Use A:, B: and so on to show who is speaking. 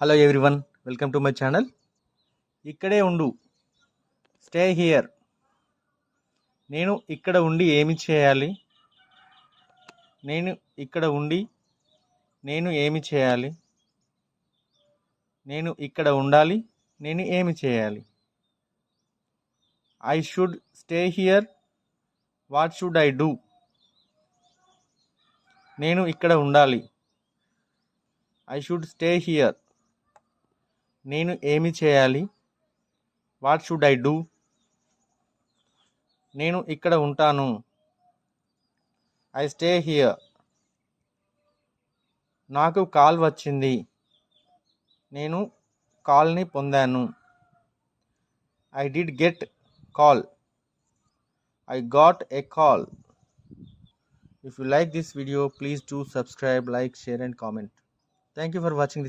A: Hello everyone, welcome to my channel. ఇక్కడే ఉండు, stay here. నేను ఇక్కడ ఉండి ఏమి చేయాలి? నేను ఇక్కడ ఉండి నేను ఏమి చేయాలి? నేను ఇక్కడ ఉండాలి, నేను ఏమి చేయాలి? I should stay here, what should I do? నేను ఇక్కడ ఉండాలి, ఐ షుడ్ స్టే హియర్. నేను ఏమి చేయాలి? What should I do? నేను ఇక్కడ ఉంటాను, ఐ స్టే హియర్. నాకు కాల్ వచ్చింది, నేను కాల్ని పొందాను, I did get call, I got a call. If you like this video, please do subscribe, like, share and comment. Thank you for watching this.